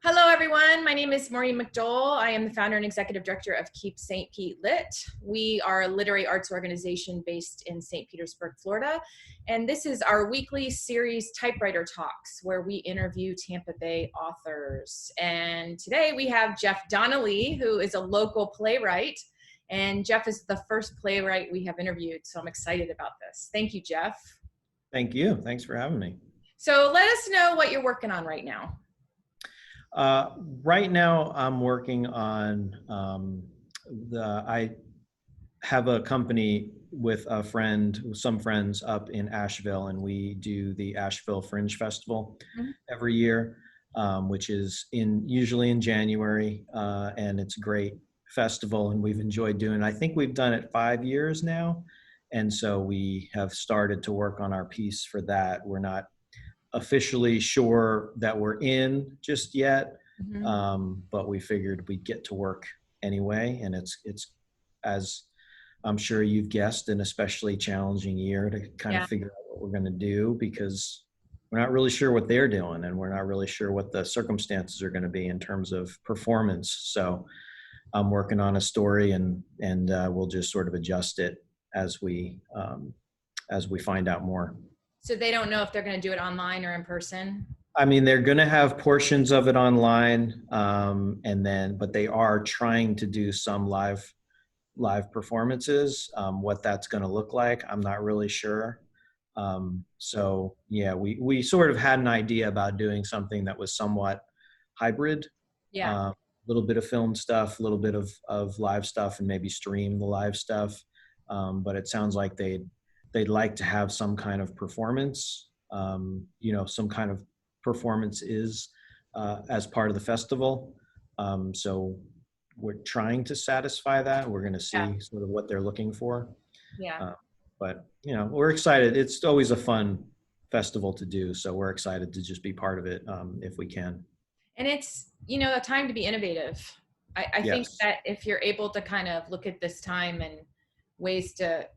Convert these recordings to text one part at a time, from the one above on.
Hello, everyone. My name is Maureen McDowell. I am the founder and executive director of Keep St. Pete Lit. We are a literary arts organization based in St. Petersburg, Florida. And this is our weekly series, Typewriter Talks, where we interview Tampa Bay authors. And today we have Jeff Donnelly, who is a local playwright. And Jeff is the first playwright we have interviewed. So I'm excited about this. Thank you, Jeff. Thank you. Thanks for having me. So let us know what you're working on right now. Right now, I'm working on I have a company with some friends up in Asheville, and we do the Asheville Fringe Festival every year, which is usually in January, and it's a great festival, and we've enjoyed doing it. I think we've done it 5 years now, and so we have started to work on our piece for that. We're not officially sure that we're in just yet, but we figured we'd get to work anyway. And it's as I'm sure you've guessed, an especially challenging year to kind of figure out what we're going to do, because we're not really sure what they're doing, and we're not really sure what the circumstances are going to be in terms of performance. So I'm working on a story, and we'll just sort of adjust it as we find out more. So they don't know if they're going to do it online or in person? I mean, they're going to have portions of it online, but they are trying to do some live performances. What that's going to look like, I'm not really sure. So yeah, we sort of had an idea about doing something that was somewhat hybrid. Yeah. A little bit of film stuff, a little bit of live stuff, and maybe stream the live stuff. But it sounds like they'd like to have some kind of performance, some kind of performance as part of the festival. So we're trying to satisfy that. We're going to see sort of what they're looking for. Yeah. But, we're excited. It's always a fun festival to do. So we're excited to just be part of it if we can. And it's, a time to be innovative. I think that if you're able to kind of look at this time and ways to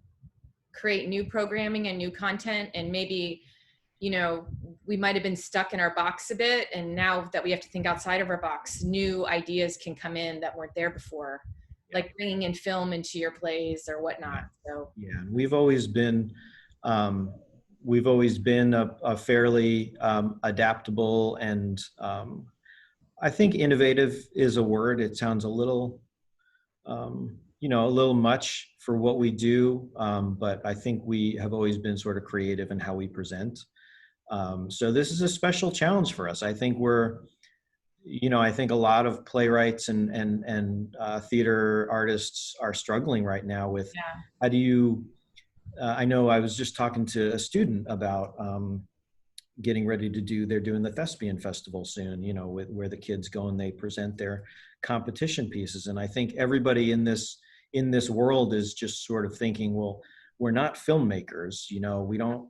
create new programming and new content, and maybe, we might have been stuck in our box a bit, and now that we have to think outside of our box, new ideas can come in that weren't there before, like bringing in film into your plays or whatnot. So we've always been a fairly adaptable and I think innovative is a word. It sounds a little a little much for what we do, but I think we have always been sort of creative in how we present. So this is a special challenge for us. I think I think a lot of playwrights and theater artists are struggling right now with how do you, I know I was just talking to a student about getting ready they're doing the Thespian Festival soon, where the kids go and they present their competition pieces. And I think everybody in this world is just sort of thinking, well, we're not filmmakers, we don't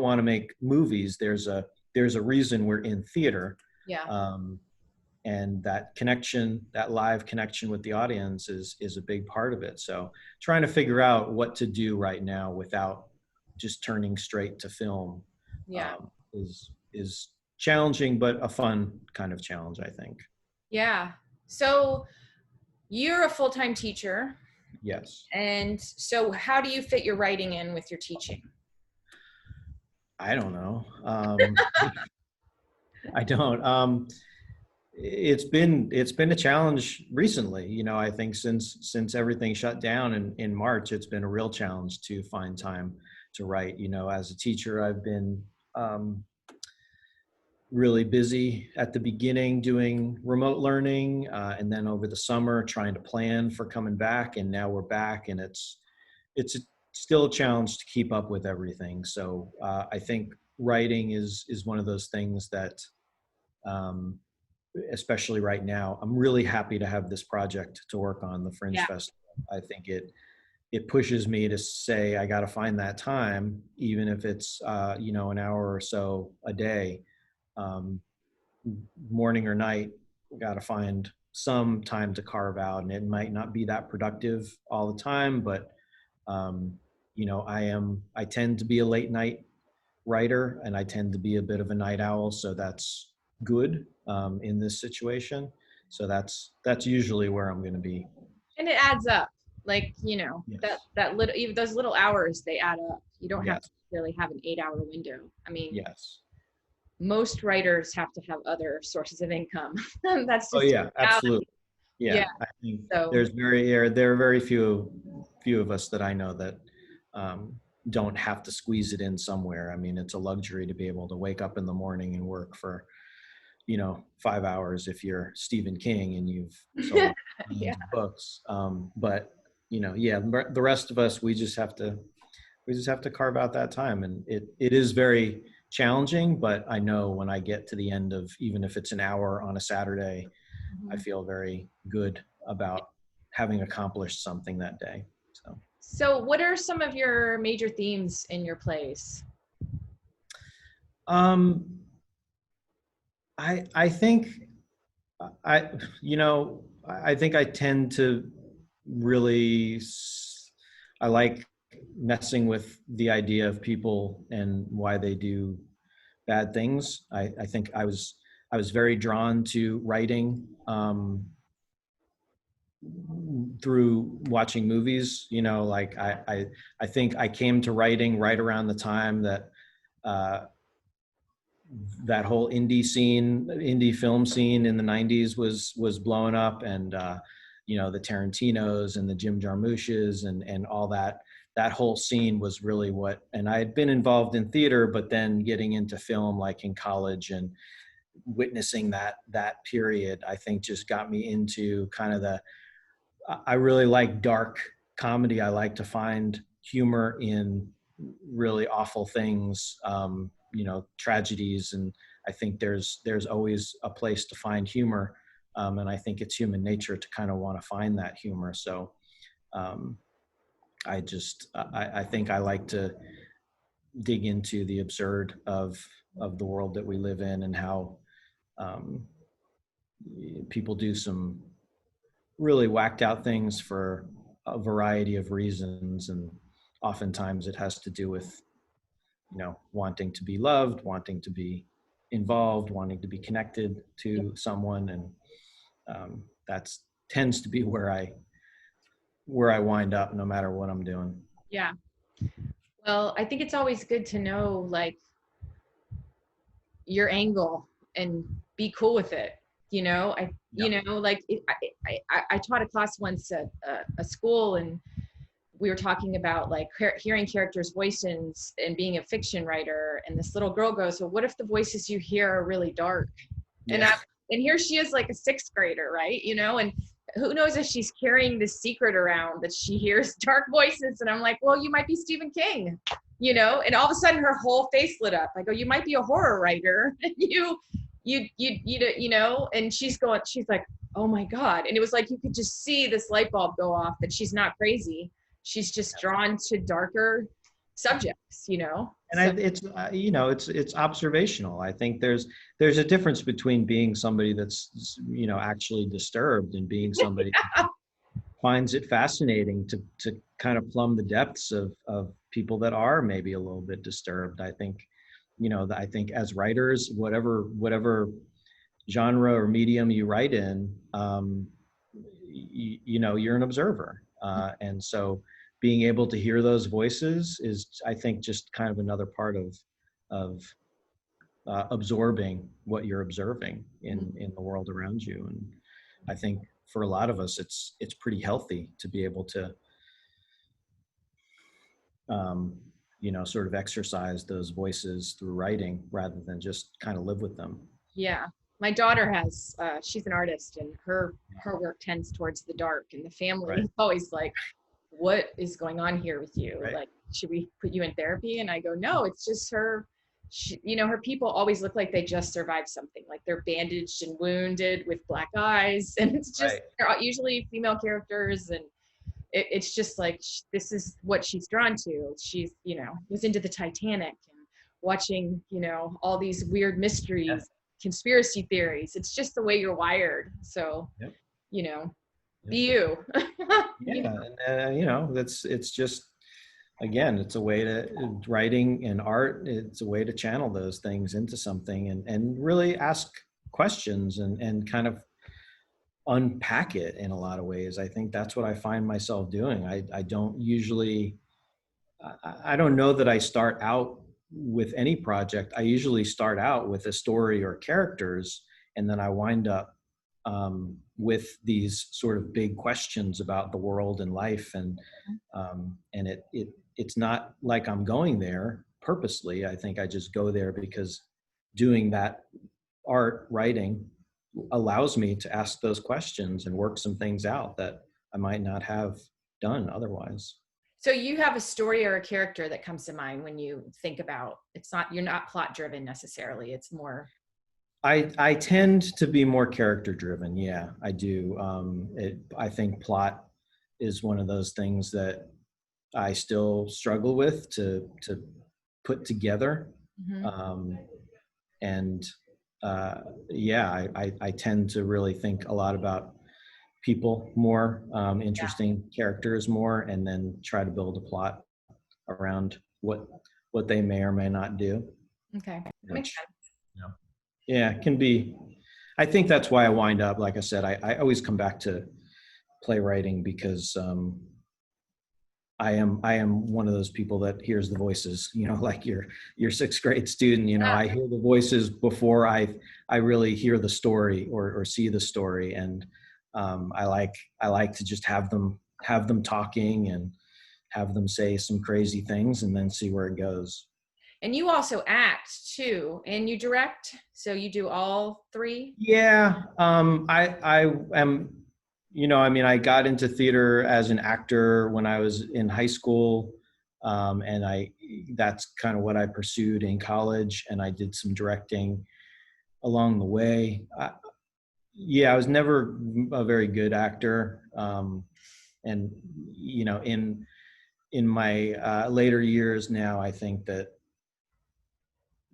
want to make movies. There's a reason we're in theater. And that live connection with the audience is a big part of it. So trying to figure out what to do right now without just turning straight to film is challenging, but a fun kind of challenge, I think. Yeah. So you're a full-time teacher. Yes. And so how do you fit your writing in with your teaching? I don't know. I don't. It's been a challenge recently. I think since everything shut down in March, it's been a real challenge to find time to write. As a teacher, I've been really busy at the beginning doing remote learning, and then over the summer trying to plan for coming back. And now we're back, and it's still a challenge to keep up with everything. So I think writing is one of those things that, especially right now, I'm really happy to have this project to work on, the Fringe Festival. I think it pushes me to say, I got to find that time, even if it's, an hour or so a day, morning or night, got to find some time to carve out. And it might not be that productive all the time, but I tend to be a late night writer, and I tend to be a bit of a night owl. So that's good in this situation. So that's usually where I'm going to be. And it adds up. Like, Yes. that little, even those little hours, they add up. You don't have to Yes. really have an 8-hour window. I mean, Yes. most writers have to have other sources of income. That's Oh just yeah, reality. absolutely. Yeah. Yeah, I think So there are very few of us that I know that um, don't have to squeeze it in somewhere. I mean, it's a luxury to be able to wake up in the morning and work for 5 hours if you're Stephen King and you've sold yeah. millions of books. But yeah, the rest of us, we just have to carve out that time, and it is very challenging. But I know when I get to the end of, even if it's an hour on a Saturday, I Mhm. feel very good about having accomplished something that day. So, So what are some of your major themes in your plays? um, I think I I think I tend to really I like messing with the idea of people and why they do bad things. I think I was very drawn to writing through watching movies. Like I think I came to writing right around the time that uh, that whole indie film scene in the 90s was blowing up, and the Tarantinos and the Jim Jarmusch's and all that whole scene was really what. And I had been involved in theater, but then getting into film like in college and witnessing that period, I think just got me into kind of I really like dark comedy. I like to find humor in really awful things, tragedies, and I think there's always a place to find humor, and I think it's human nature to kind of want to find that humor. So um, I think I like to dig into the absurd of the world that we live in, and how um, people do some really whacked out things for a variety of reasons, and oftentimes it has to do with wanting to be loved, wanting to be involved, wanting to be connected Yeah. to someone. And that's tends to be where I wind up no matter what I'm doing. Yeah. Well, I think it's always good to know like your angle and be cool with it. Yeah. Like I taught a class once at a school, and we were talking about like hearing characters' voices and being a fiction writer. And this little girl goes, "Well, what if the voices you hear are really dark?" And Yeah. and here she is, like a sixth grader, right? And who knows if she's carrying this secret around that she hears dark voices. And I'm like, well, you might be Stephen King, And all of a sudden, her whole face lit up. I go, you might be a horror writer. And she's like, oh my god. And it was like you could just see this light bulb go off that she's not crazy. She's just drawn to darker subjects. And So it's it's observational. I think there's a difference between being somebody that's actually disturbed and being somebody finds it fascinating to kind of plumb the depths of people that are maybe a little bit disturbed. I think I think as writers, whatever genre or medium you write in, you're an observer, and so being able to hear those voices is, I think, just kind of another part of absorbing what you're observing in the world around you. And I think for a lot of us, it's pretty healthy to be able to sort of exercise those voices through writing rather than just kind of live with them. yeah, my daughter has. She's an artist, and her work tends towards the dark. And the family Right. is always like, "What is going on here with you? Right. Like, should we put you in therapy?" And I go, "No, it's just her. Her people always look like they just survived something. Like they're bandaged and wounded with black eyes, and it's just Right. they're usually female characters, and it's just like this is what she's drawn to. She's was into the Titanic and watching all these weird Yeah. mysteries, conspiracy theories. It's just the way you're wired. So Yep. you know Yep. be you." Yeah. And it's just, again, it's a way to writing and art. It's a way to channel those things into something, and really questions and kind of unpack it in a lot of ways. I think that's what I find myself doing. I don't usually, I don't know that I start out with any project. I usually start out with a story or characters, and then I wind up with these sort of big questions about the world and life, and it's not like I'm going there purposely. I think I just go there because doing that art writing allows me to ask those questions and work some things out that I might not have done otherwise. So you have a story or a character that comes to mind when you think about, it's not, you're not plot driven necessarily. It's more. I tend to be more character driven. Yeah, I do. I think plot is one of those things that I still struggle with to put together. Mhm. And yeah, I tend to really think a lot about people more, interesting characters more, and then try to build a plot around what they may or may not do. Okay. That makes Which, sense. you know, yeah, can be. I think that's why I wind up, like I said, I always come back to playwriting because I am one of those people that hears the voices, like your sixth grade student, I hear the voices before I really hear the story or see the story. And I like to just have them talking and have them say some crazy things and then see where it goes. And you also act too, and you direct. So you do all three. Yeah. I am, I got into theater as an actor when I was in high school. And that's kind of what I pursued in college, and I did some directing along the way. Yeah, I was never a very good actor. And, in my later years now, I think that,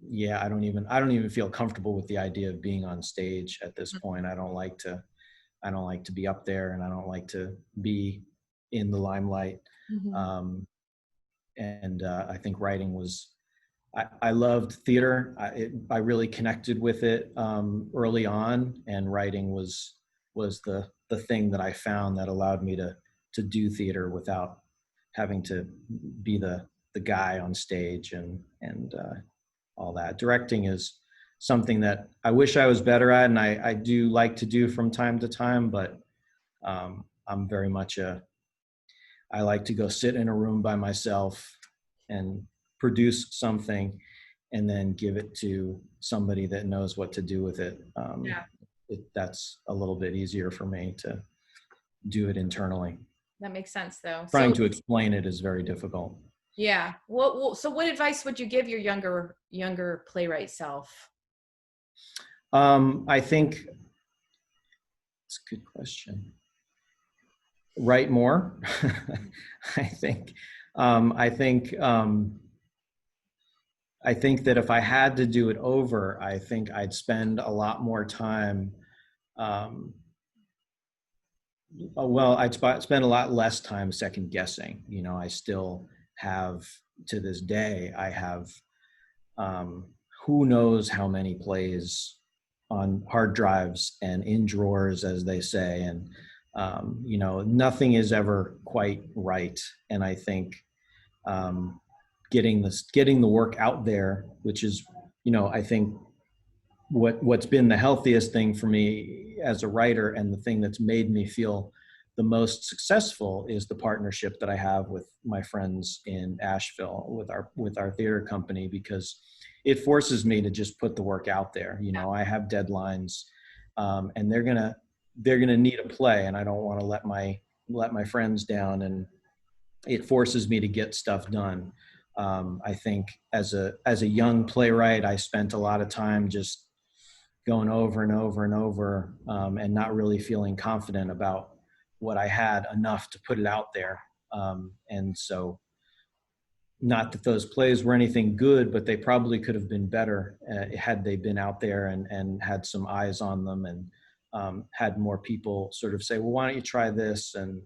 yeah, I don't even feel comfortable with the idea of being on stage at this point. I don't like to be up there, and I don't like to be in the limelight. Mhm. And I think writing was, I loved theater. I really connected with it early on, and writing was the thing that I found that allowed me to do theater without having to be the guy on stage and all that. Directing is something that I wish I was better at, and I do like to do from time to time, but I'm very much I like to go sit in a room by myself and produce something and then give it to somebody that knows what to do with it. Yeah, That's a little bit easier for me to do it internally. that makes sense though. Trying So to explain it is very difficult. yeah. So what advice would you give your younger playwright self? I think it's a good question. Write more. I think. I think. I think that if I had to do it over, I think I'd spend a lot more time. Um, well, I'd spend a lot less time second guessing. I still have, to this day, I have um, who knows how many plays on hard drives and in drawers, as they say. And, nothing is ever quite right. And I think getting the work out there, which is, I think what's been the healthiest thing for me as a writer, and the thing that's made me feel the most successful, is the partnership that I have with my friends in Asheville with our theater company, because it forces me to just put the work out there. I have deadlines, and they're gonna need a play, and I don't want to let my friends down, and it forces me to get stuff done. I think as a young playwright, I spent a lot of time just going over and over and over, and not really feeling confident about what I had enough to put it out there. And so, not that those plays were anything good, but they probably could have been better had they been out there and had some eyes on them, and had more people sort of say, well, why don't you try this? And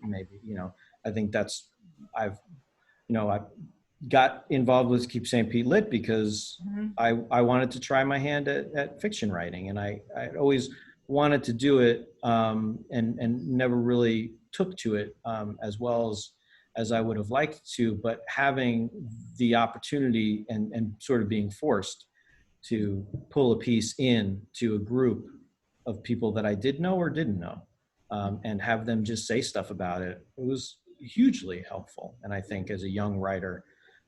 maybe, I think that's, I've, you know, I, got involved with Keep St. Pete Lit because Mhm. I wanted to try my hand at fiction writing, and I always wanted to do it, and never really took to it as well as I would have liked to. But having the opportunity and sort of being forced to pull a piece in to a group of people that I did know or didn't know, and have them just say stuff about it, it was hugely helpful. And I think as a young writer,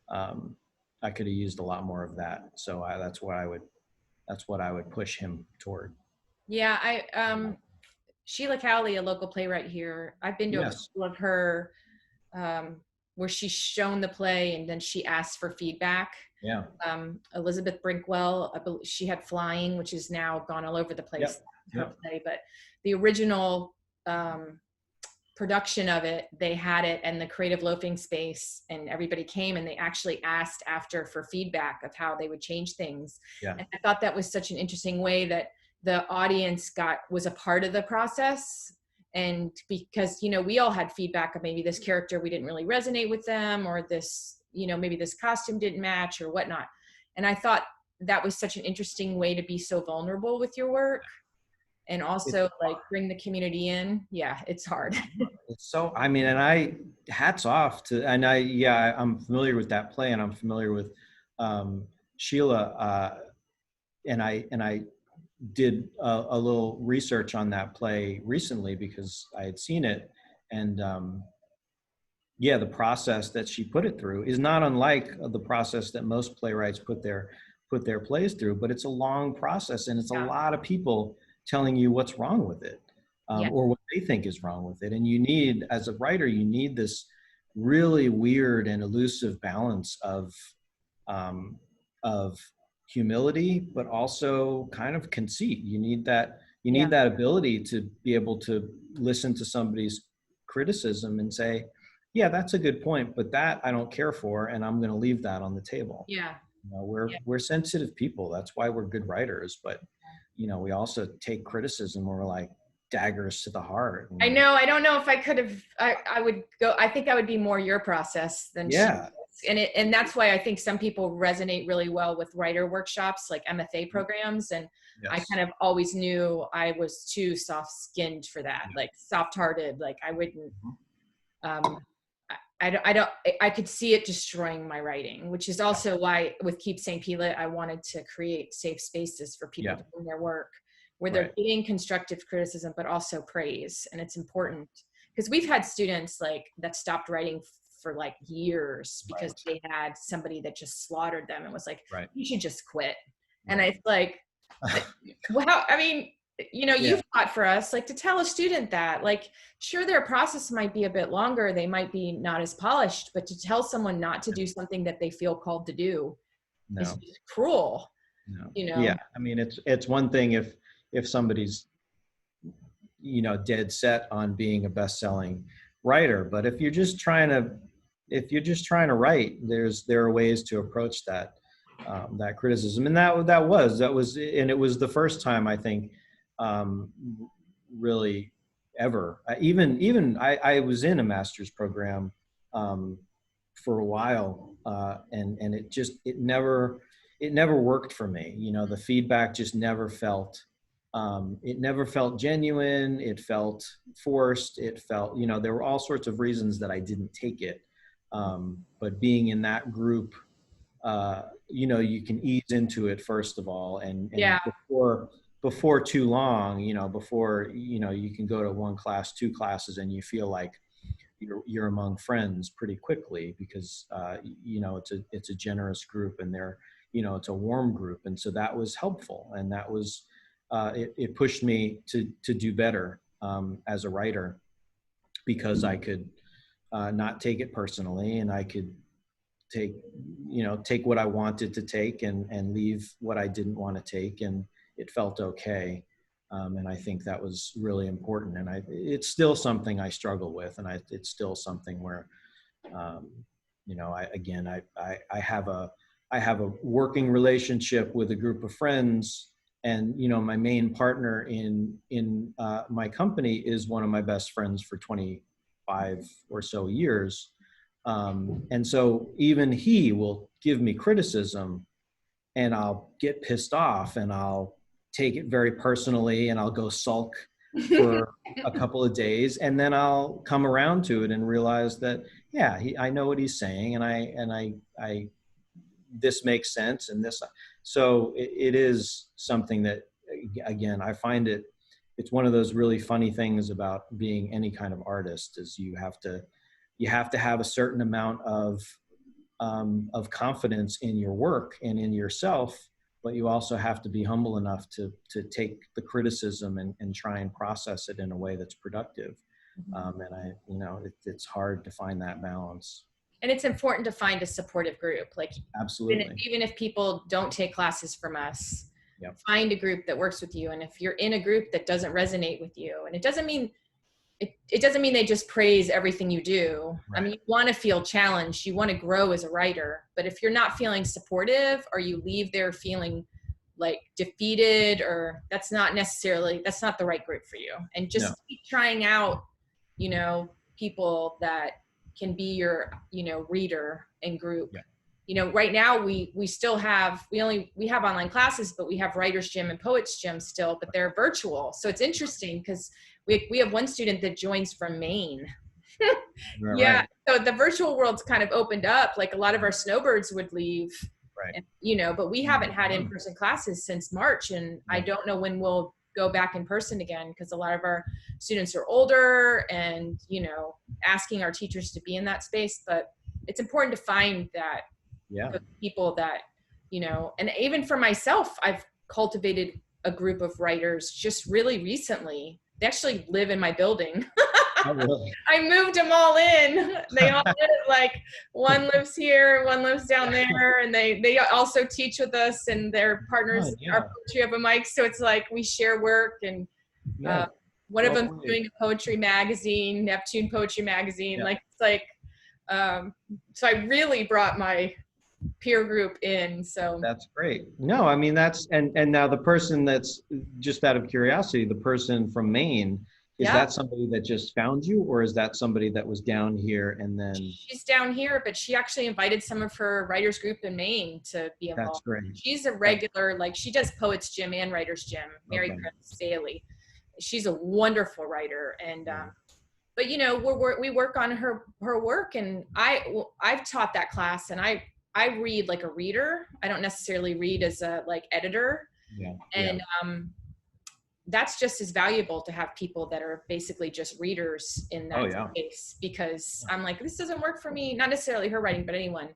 um, I could have used a lot more of that. So that's what I would push him toward. Yeah, Sheila Cowley, a local playwright here. I've been to a Yes. couple of her um, where she's shown the play and then she asked for feedback. Yeah. Elizabeth Brinkwell, she had Flying, which is now gone all over the place, Yep. her Yep. play, but the original production of it, they had it in the creative loafing space and everybody came and they actually asked after for feedback of how they would change things. Yeah. And I thought that was such an interesting way that the audience was a part of the process. And because, we all had feedback of maybe this character, we didn't really resonate with them, or this, maybe this costume didn't match or whatnot. And I thought that was such an interesting way to be so vulnerable with your work and It's also like bring the community in. Yeah, it's hard. it's so, I mean, and hats off to, and yeah, I'm familiar with that play, and I'm familiar with Sheila, and I did a little research on that play recently because I had seen it, and yeah, the process that she put it through is not unlike the process that most playwrights put their plays through, but it's a long process, and it's a Yeah. lot of people telling you what's wrong with it, Yeah. or what they think is wrong with it. And you need, as a writer, you need this really weird and elusive balance um, of humility, but also kind of conceit. You Yeah. need that ability to be able to listen to somebody's criticism and say, yeah, that's a good point, but that I don't care for, and I'm going to leave that on the table. Yeah. We're sensitive people. That's why we're good writers. But we also take criticism where we're like daggers to the heart. I know. I don't know if I could have. I would go. I think I would be more your process than she Yeah. is. And that's why I think some people resonate really well with writer workshops, like MFA programs. And I Yes. kind of always knew I was too soft-skinned for that, like soft-hearted. Like I wouldn't. Um, I could see it destroying my writing, which is also why with Keep St. Pete Lit, I wanted to create safe spaces for people to do their work where they're Right. getting constructive criticism, but also praise. And it's important because we've had students like that stopped writing for like years because they had somebody that just slaughtered them and was like, Right. you should just quit. And Right. it's like, well, I mean, Yeah. you've fought for us, like to tell a student that, like, sure, their process might be a bit longer, they might be not as polished, but to tell someone not to do something that they feel called to do is No. just cruel, No. you know? Yeah. I mean, it's one thing if somebody's dead set on being a best-selling writer, but if you're just trying to write, there are ways to approach that criticism. And that was and it was the first time, I think, um, really ever. Even I was in a master's program for a while, and it never worked for me. The feedback just never felt. It never felt genuine. It felt forced. It felt, there were all sorts of reasons that I didn't take it. But being in that group, you can ease into it first of all, and Yeah. before too long, before you can go to one class, two classes, and you feel like you're among friends pretty quickly because it's a generous group, and it's a warm group, and so that was helpful, and that was it pushed me to do better as a writer because I could not take it personally, and I could take what I wanted to take and leave what I didn't want to take, and it felt okay. And I think that was really important. And it's still something I struggle with, and it's still something where, I have a working relationship with a group of friends, and my main partner in my company is one of my best friends for 25 or so years. And so even he will give me criticism, and I'll get pissed off, and I'll take it very personally, and I'll go sulk for a couple of days, and then I'll come around to it and realize that, yeah, I know what he's saying, and I this makes sense, and this. So it is something that, again, I find it's one of those really funny things about being any kind of artist, is you have to have a certain amount of confidence in your work and in yourself, but you also have to be humble enough to take the criticism and try and process it in a way that's productive. And it's hard to find that balance. And it's important to find a supportive group. Like, Absolutely. even if people don't take classes from us, Yep. find a group that works with you. And if you're in a group that doesn't resonate with you, and it doesn't mean they just praise everything you do. Right. I mean, you want to feel challenged, you want to grow as a writer, but if you're not feeling supportive, or you leave there feeling like defeated, or that's not the right group for you. And just keep trying out, people that can be your, reader and group. Yeah. Right now we have online classes, but we have writers gym and poets gym still, but they're virtual. So it's interesting because we have one student that joins from Maine. Yeah. Right. So the virtual world's kind of opened up. Like, a lot of our snowbirds would leave, right. And, but we haven't had in-person classes since March. And I don't know when we'll go back in person again, because a lot of our students are older and, asking our teachers to be in that space. But it's important to find that the people that, and even for myself, I've cultivated a group of writers just really recently. They actually live in my building. Oh, really? I moved them all in. They all live, like, one lives here, one lives down there, and they also teach with us, and their partners are poetry open mics. So it's like we share work, and one of them's doing a poetry magazine, Neptune Poetry Magazine. Yeah. Like, it's like, so I really brought my peer group in. So that's great. No, I mean, and now the person that's, just out of curiosity, the person from Maine, is that somebody that just found you, or is that somebody that was down here and then? She's down here, but she actually invited some of her writers group in Maine to be involved. That's great. She's a regular, like, she does poets gym and writers gym, Mary Prince Daly. She's a wonderful writer. And, but we work on her work, and I've taught that class, and I read like a reader. I don't necessarily read as a editor. Yeah. And that's just as valuable to have people that are basically just readers in that space, because I'm like, this doesn't work for me. Not necessarily her writing, but anyone.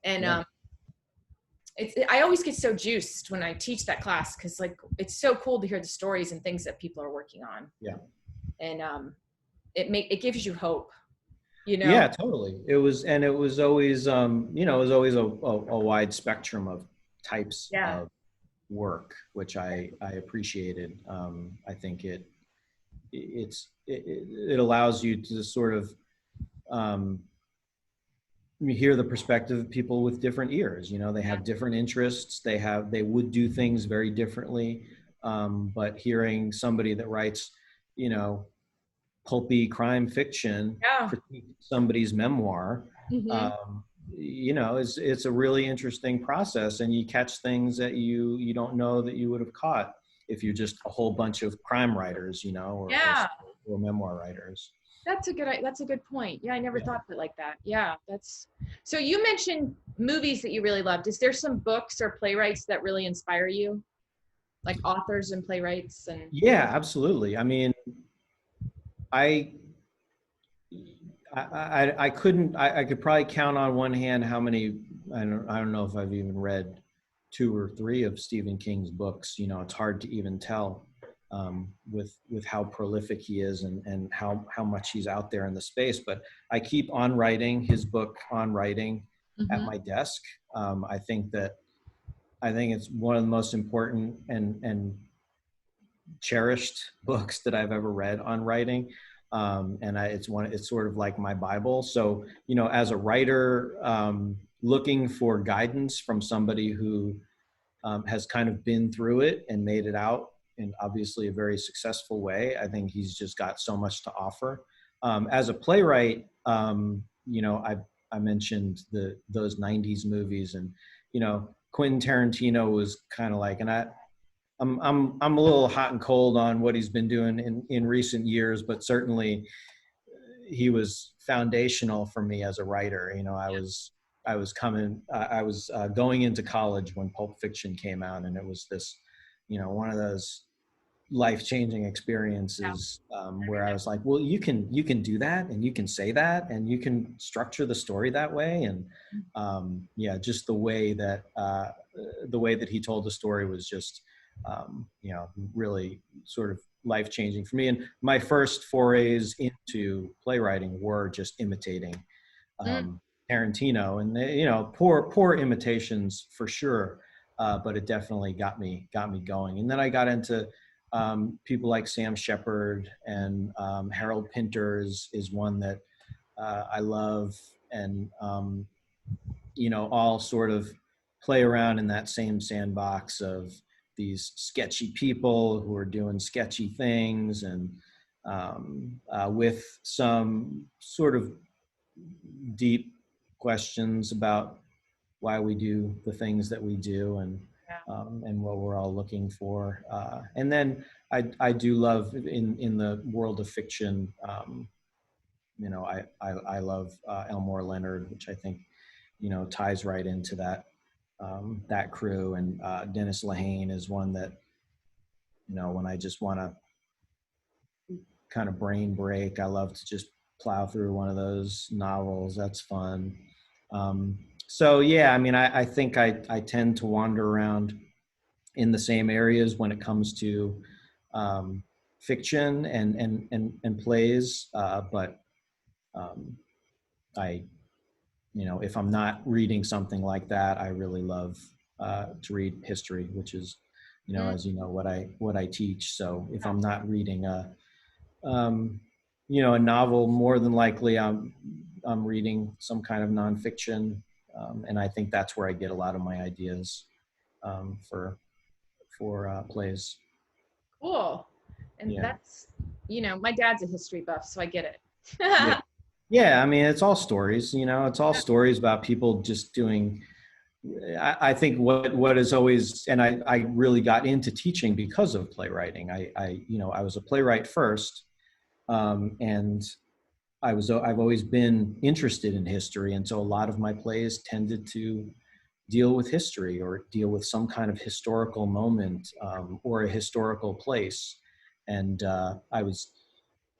And I always get so juiced when I teach that class, because it's so cool to hear the stories and things that people are working on. Yeah. And it gives you hope. Yeah, totally. It was always, a wide spectrum of types of work, which I appreciated. I think it allows you to sort of hear the perspective of people with different ears. They have different interests. They would do things very differently. But hearing somebody that writes, pulpy crime fiction, critique somebody's memoir, it's a really interesting process, and you catch things that you don't know that you would have caught if you're just a whole bunch of crime writers, or memoir writers. That's a good point. Yeah, I never thought of it like that. Yeah, so you mentioned movies that you really loved. Is there some books or playwrights that really inspire you, like authors and playwrights? And yeah, absolutely. I mean, I could probably count on one hand how many. I don't know if I've even read 2 or 3 of Stephen King's books. It's hard to even tell with how prolific he is and how much he's out there in the space. But I keep on writing his book On Writing at my desk. I think it's one of the most important and cherished books that I've ever read on writing. And it's sort of like my Bible. So, as a writer, looking for guidance from somebody who has kind of been through it and made it out in obviously a very successful way, I think he's just got so much to offer. As a playwright, I mentioned those 90s movies, and, Quentin Tarantino was kind of like, and I'm a little hot and cold on what he's been doing in recent years, but certainly he was foundational for me as a writer. I was going into college when Pulp Fiction came out, and it was this, one of those life-changing experiences, where I was like, well, you can do that, and you can say that, and you can structure the story that way. And just the way that he told the story was just, really sort of life-changing for me. And my first forays into playwriting were just imitating Tarantino, and poor imitations for sure, but it definitely got me going. And then I got into people like Sam Shepard, and Harold Pinter is one that I love, and all sort of play around in that same sandbox of these sketchy people who are doing sketchy things, and with some sort of deep questions about why we do the things that we do, and what we're all looking for. And then I do love in the world of fiction. I love Elmore Leonard, which I think ties right into that crew. And Dennis Lehane is one that when I just want to kind of brain break, I love to just plow through one of those novels. That's fun. So yeah, I mean, I think I tend to wander around in the same areas when it comes to fiction and plays, but I, if I'm not reading something like that, I really love to read history, which is, as you know, what I teach. So if I'm not reading a novel, more than likely I'm reading some kind of nonfiction, and I think that's where I get a lot of my ideas for plays. Cool. And that's, my dad's a history buff, so I get it. Yeah. I mean, it's all stories. It's all stories about people just doing. I think what is always, and I really got into teaching because of playwriting. I was a playwright first, and I've always been interested in history, and so a lot of my plays tended to deal with history, or deal with some kind of historical moment, or a historical place. And I was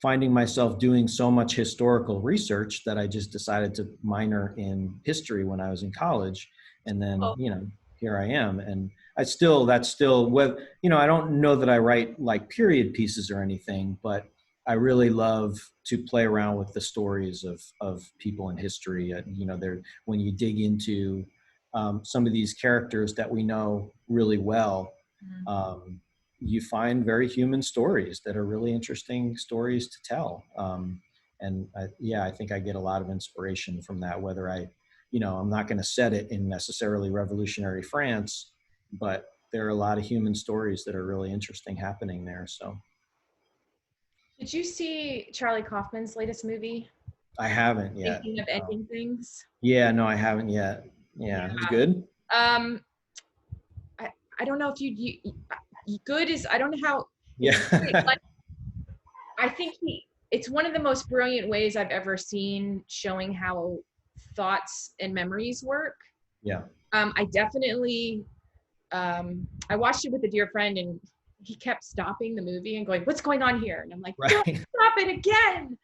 finding myself doing so much historical research that I just decided to minor in history when I was in college. And then, here I am. And that's still what, I don't know that I write like period pieces or anything, but I really love to play around with the stories of people in history. When you dig into some of these characters that we know really well, you find very human stories that are really interesting stories to tell. I think I get a lot of inspiration from that, whether I'm not going to set it in necessarily revolutionary France, but there are a lot of human stories that are really interesting happening there. So. Did you see Charlie Kaufman's latest movie? I haven't yet. Thinking of Ending Things? Yeah, no, I haven't yet. Yeah. It's good. I don't know if good is, I don't know how. Yeah. Like, I think it's one of the most brilliant ways I've ever seen showing how thoughts and memories work. Yeah. I definitely, I watched it with a dear friend, and he kept stopping the movie and going, "What's going on here?" And I'm like, "Don't stop it again."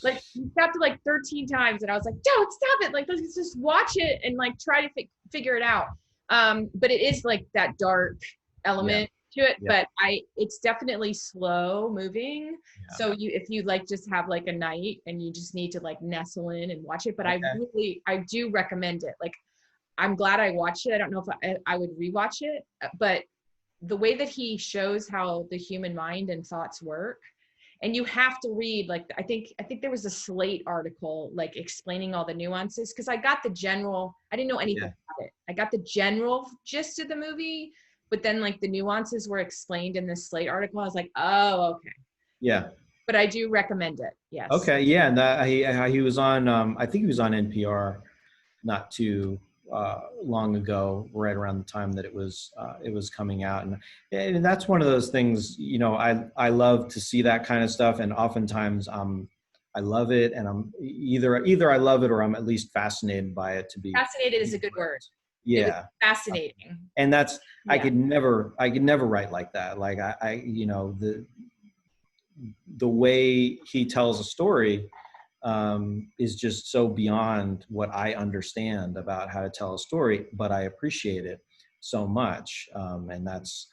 Like, he stopped it like 13 times, and I was like, "Don't stop it. Like, let's just watch it and like try to figure it out." But it is like that dark element to it, but it's definitely slow moving. So if you like just have like a night and you just need to like nestle in and watch it, but I do recommend it. Like, I'm glad I watched it. I don't know if I would rewatch it, but the way that he shows how the human mind and thoughts work, and you have to read, like, I think there was a Slate article like explaining all the nuances, because I didn't know anything about it. I got the general gist of the movie, but then like the nuances were explained in this Slate article. I was like, oh, okay. Yeah. but I do recommend it. Yes. Okay, yeah, and that, he was on. I think he was on NPR not too long ago, right around the time that it was coming out, and that's one of those things. I love to see that kind of stuff, and oftentimes I love it, and I'm either I love it or I'm at least fascinated by it. To be Fascinated is a good word. It was yeah, fascinating. and that's Yeah. I could never write like that. Like the way he tells a story is just so beyond what I understand about how to tell a story, but I appreciate it so much. And that's,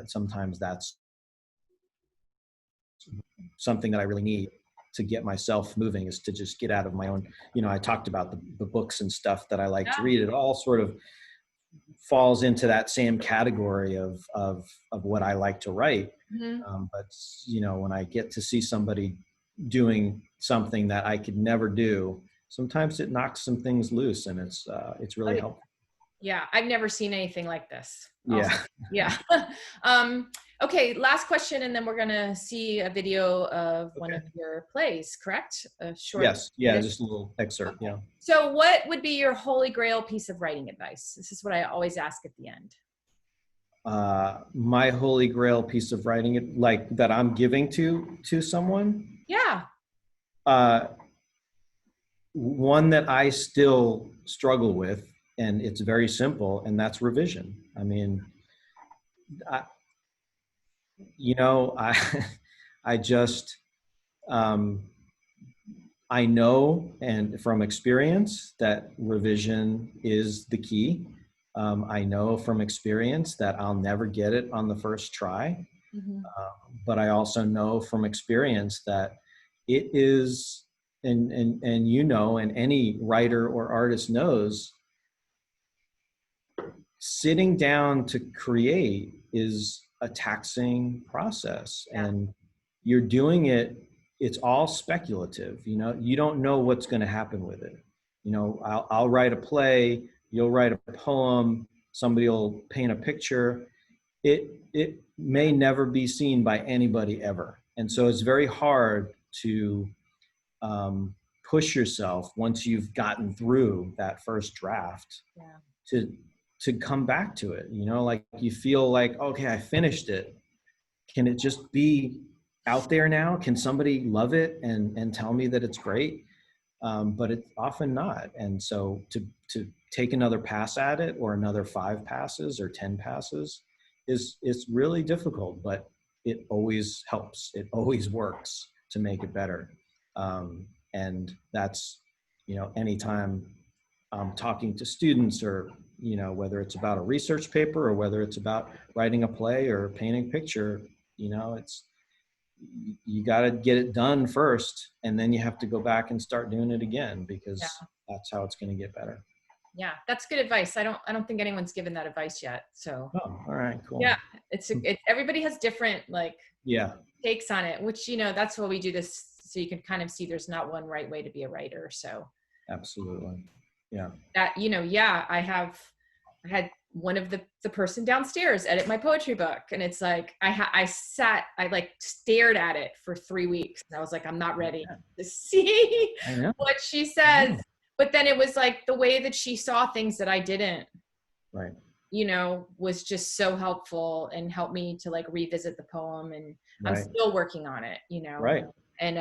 sometimes that's something that I really need to get myself moving, is to just get out of my own, I talked about the books and stuff that I like to read. It all sort of falls into that same category of what I like to write. But when I get to see somebody doing something that I could never do, sometimes it knocks some things loose, and it's really helpful. Yeah, I've never seen anything like this. Yeah. Also. Yeah. Okay, last question, and then we're gonna see a video of one of your plays, correct? A short. Yes. Yeah, just a little excerpt. Okay. Yeah. So what would be your holy grail piece of writing advice? This is what I always ask at the end. My holy grail piece of writing, like that I'm giving to someone. Yeah. One that I still struggle with, and it's very simple, and that's revision. I mean, I I just, I know, and from experience, that revision is the key. I know from experience that I'll never get it on the first try. But I also know from experience that it is, and and any writer or artist knows, sitting down to create is a taxing process. And you're doing it, it's all speculative. You don't know what's going to happen with it. I'll write a play, you'll write a poem, somebody will paint a picture. It may never be seen by anybody ever. And so it's very hard to push yourself once you've gotten through that first draft to come back to it. Like you feel like, okay, I finished it. Can it just be out there now? Can somebody love it and tell me that it's great? But it's often not. And so to take another pass at it, or another 5 passes or 10 passes, is really difficult, but it always helps. It always works to make it better. And that's, anytime I'm talking to students, or, whether it's about a research paper or whether it's about writing a play or painting a picture, it's, you got to get it done first, and then you have to go back and start doing it again, because that's how it's going to get better. Yeah, that's good advice. I don't think anyone's given that advice yet. So. Oh, all right, cool. Yeah, it's everybody has different takes on it, which that's why we do this, so you can kind of see there's not one right way to be a writer. So. Absolutely. Yeah. That I had one of the person downstairs edit my poetry book, and it's like I stared at it for 3 weeks, and I was like, I'm not ready to see what she says. But then it was like the way that she saw things that I didn't, right, was just so helpful, and helped me to revisit the poem, and I'm still working on it, right. And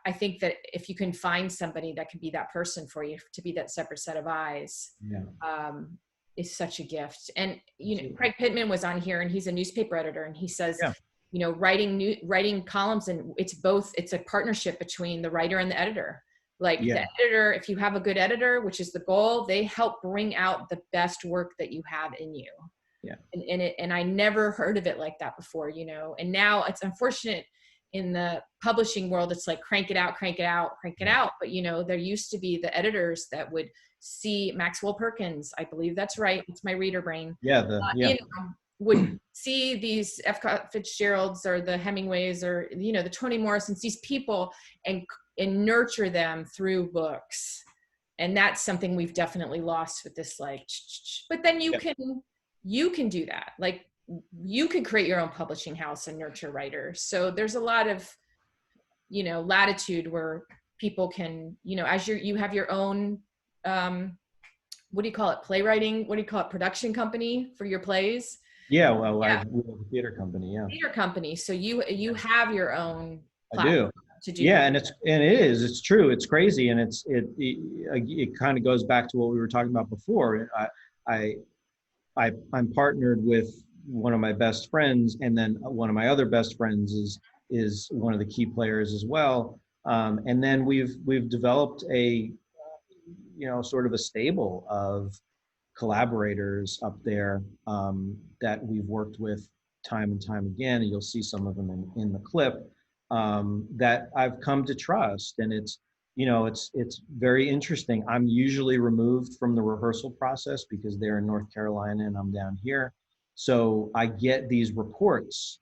I think that if you can find somebody that can be that person for you, to be that separate set of eyes, is such a gift. And Craig Pittman was on here, and he's a newspaper editor, and he says, writing columns, and it's a partnership between the writer and the editor. The editor, if you have a good editor, which is the goal, they help bring out the best work that you have in you. Yeah. And I never heard of it like that before, and now it's unfortunate in the publishing world, it's like, crank it out. But there used to be the editors that would see Maxwell Perkins. I believe that's right. It's my reader brain. Would see these F. Fitzgeralds or the Hemingways or, the Toni Morrisons, these people, and nurture them through books. And that's something we've definitely lost with this, but then you can do that. You can create your own publishing house and nurture writers. So there's a lot of you know, latitude where people can, you know, as you have your own, what do you call it? Playwriting? What do you call it? Production company for your plays? Yeah, well, we Yeah, have a theater company. Yeah, theater company. So you have your own I do. platform to do. Yeah, and it's true. It's crazy, and it kind of goes back to what we were talking about before. I I'm partnered with one of my best friends, and then one of my other best friends is one of the key players as well. And then we've developed a, you know, sort of a stable of collaborators up there, that we've worked with time and time again. And you'll see some of them in the clip, that I've come to trust. And it's, you know, it's very interesting. I'm usually removed from the rehearsal process because they're in North Carolina and I'm down here. So I get these reports,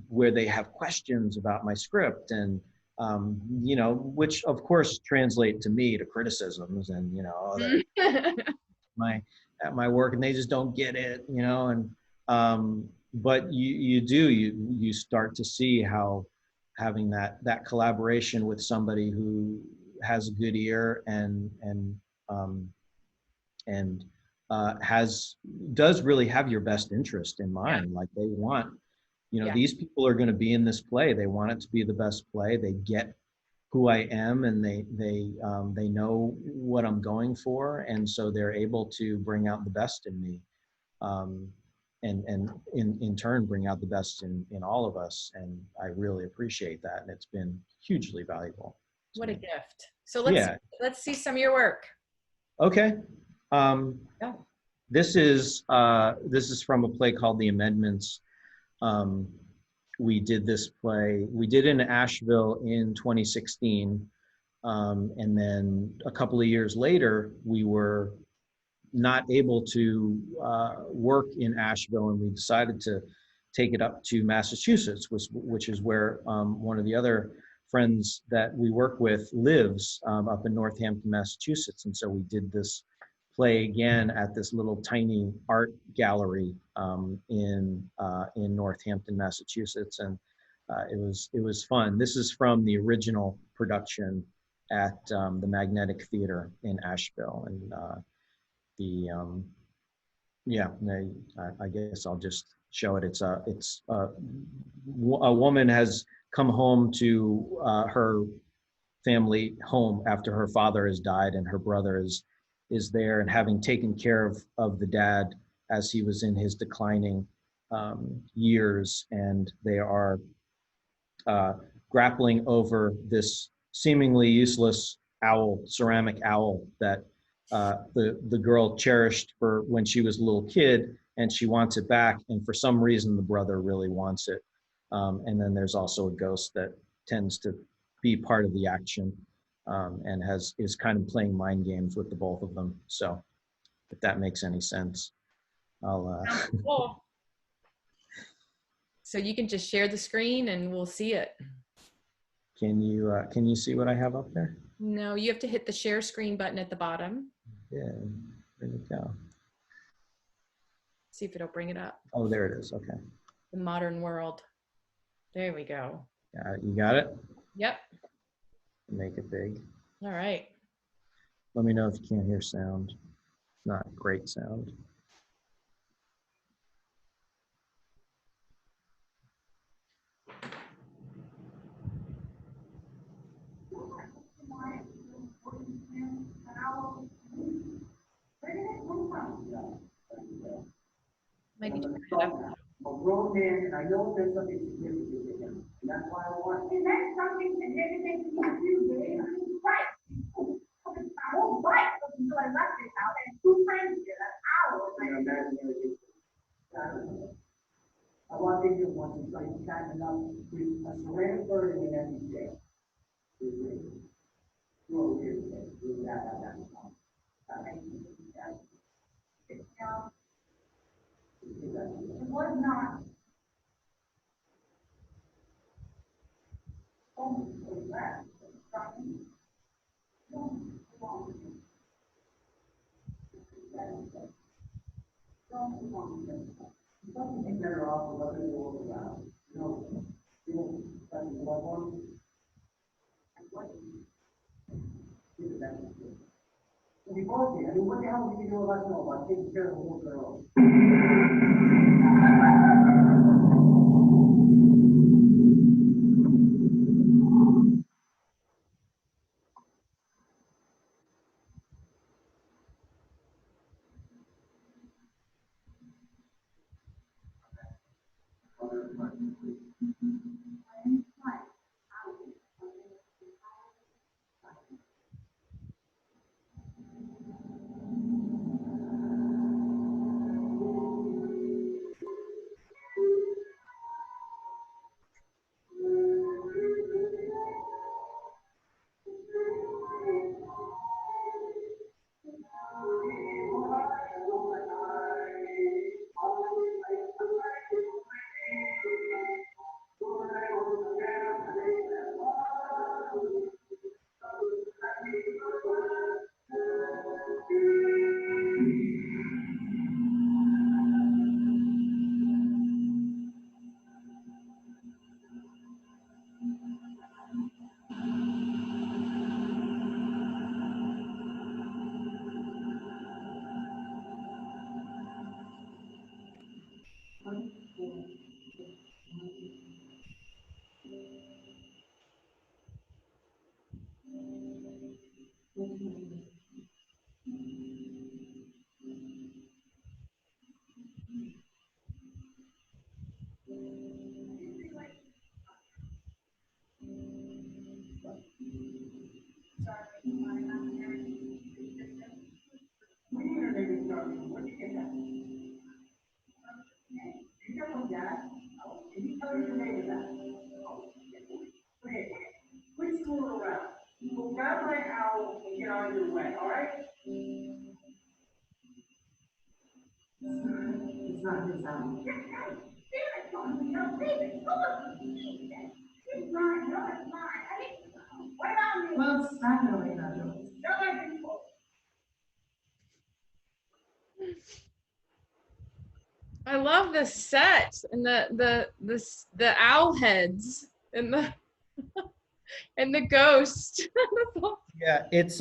where they have questions about my script, and you know, which of course translate to me to criticisms, and you know, oh, my at my work and they just don't get it, you know. And but you start to see how having that collaboration with somebody who has a good ear um, and has does really have your best interest in Yeah. mind. Like they want, you know, Yeah. these people are going to be in this play, they want it to be the best play, they get who I am, and they know what I'm going for, and so they're able to bring out the best in me, um, and in turn bring out the best in all of us. And I really appreciate that, and it's been hugely valuable to What a me. gift. So Yeah. let's see some of your work. Okay. Um, Yeah. this is from a play called The Amendments. Um, we did this play. We did it in Asheville in 2016. And then a couple of years later, we were not able to work in Asheville, and we decided to take it up to Massachusetts, which is where one of the other friends that we work with lives, up in Northampton, Massachusetts. And so we did this play again at this little tiny art gallery, in Northampton, Massachusetts, and it was fun. This is from the original production at the Magnetic Theater in Asheville, and the yeah, I guess I'll just show it. A woman has come home to her family home after her father has died, and her brother is there, and having taken care of the dad as he was in his declining years, and they are uh, grappling over this seemingly useless owl, ceramic owl that the girl cherished for when she was a little kid, and she wants it back. And for some reason, the brother really wants it. And then there's also a ghost that tends to be part of the action, and is kind of playing mind games with the both of them. So, if that makes any sense, I'll. Cool. So you can just share the screen and we'll see it. Can you see what I have up there? No, you have to hit the share screen button at the bottom. Yeah, there we go. See if it'll bring it up. Oh, there it is. Okay. The modern world. There we go. You got it? Yep. Make it big. All right. Let me know if you can't hear sound. It's not great sound. Might need to turn it up. A grown man, and I know there's something significant to him, and that's why I want. And that's something significant to you, Dave. Right. My whole life was until I left this house, and 2 friends here, that's ours. I imagine I walked in here once and started chatting up with a ceramic bird in an empty chair. You over here, that. It was not. Better off letting it all around. You know, that's the one. talking. I mean, what the hell do you know about taking care of a little girl? Quit screwing around. Go grab my owl and get on your way, all right? It's not his owl. Well, it's definitely not yours. I love the set and the owl heads and the and the ghost. Yeah, it's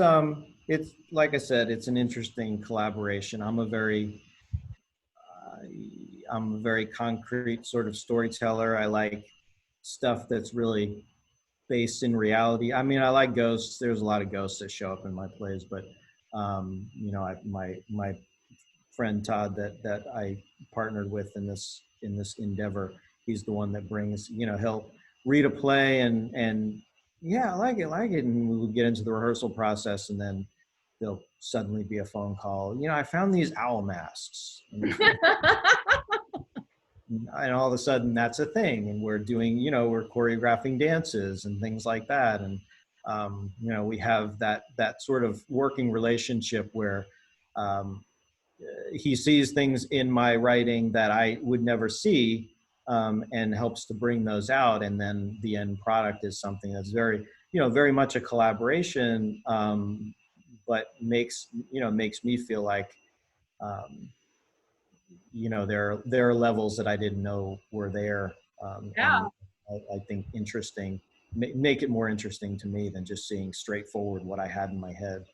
like I said, it's an interesting collaboration. I'm a very concrete sort of storyteller. I like stuff that's really based in reality. I mean, I like ghosts. There's a lot of ghosts that show up in my plays, but you know, my friend Todd that I partnered with in this endeavor, he's the one that brings, you know, he'll read a play and yeah, I like it, and we'll get into the rehearsal process, and then there'll suddenly be a phone call. You know, I found these owl masks. And all of a sudden that's a thing, and we're doing, you know, we're choreographing dances and things like that, and you know, we have that sort of working relationship where he sees things in my writing that I would never see, and helps to bring those out, and then the end product is something that's very, you know, very much a collaboration, but makes me feel like you know, there are levels that I didn't know were there, Yeah. and I think interesting, make it more interesting to me than just seeing straightforward what I had in my head.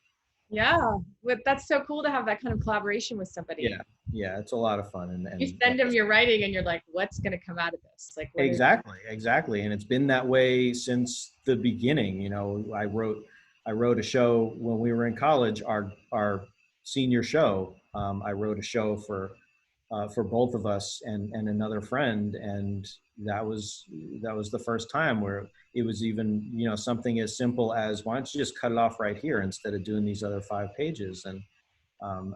Yeah, but that's so cool to have that kind of collaboration with somebody. Yeah, it's a lot of fun, and you send them your writing and you're like, what's going to come out of this? Like, what exactly, and it's been that way since the beginning. You know, I wrote a show when we were in college, our senior show. I wrote a show for both of us and another friend, and that was the first time where it was even, you know, something as simple as, why don't you just cut it off right here instead of doing these other 5 pages. And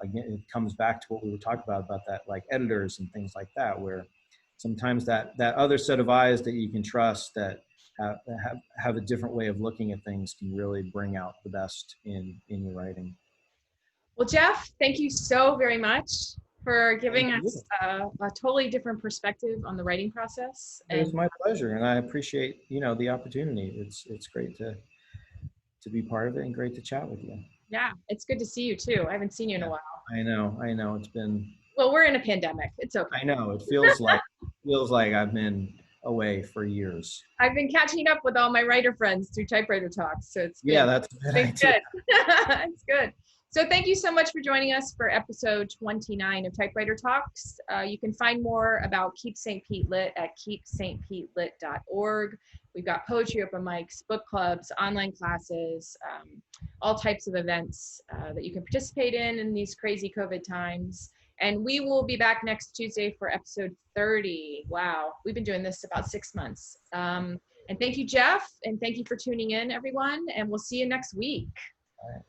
again, it comes back to what we were talking about that, like editors and things like that, where sometimes that other set of eyes that you can trust, that have a different way of looking at things, can really bring out the best in your writing. Well, Jeff, thank you so very much for giving us a totally different perspective on the writing process. It was my pleasure, and I appreciate, you know, the opportunity. It's great to be part of it, and great to chat with you. Yeah, it's good to see you too. I haven't seen you in a while. I know. It's been. Well, we're in a pandemic. It's okay. I know. It feels like I've been away for years. I've been catching up with all my writer friends through Typewriter Talks, so it's that's a good idea. Good. It's good. So thank you so much for joining us for episode 29 of Typewriter Talks. You can find more about Keep St. Pete Lit at keepstpetelit.org. We've got poetry open mics, book clubs, online classes, all types of events that you can participate in these crazy COVID times. And we will be back next Tuesday for episode 30. Wow, we've been doing this about 6 months. And thank you, Jeff, and thank you for tuning in, everyone. And we'll see you next week. All right.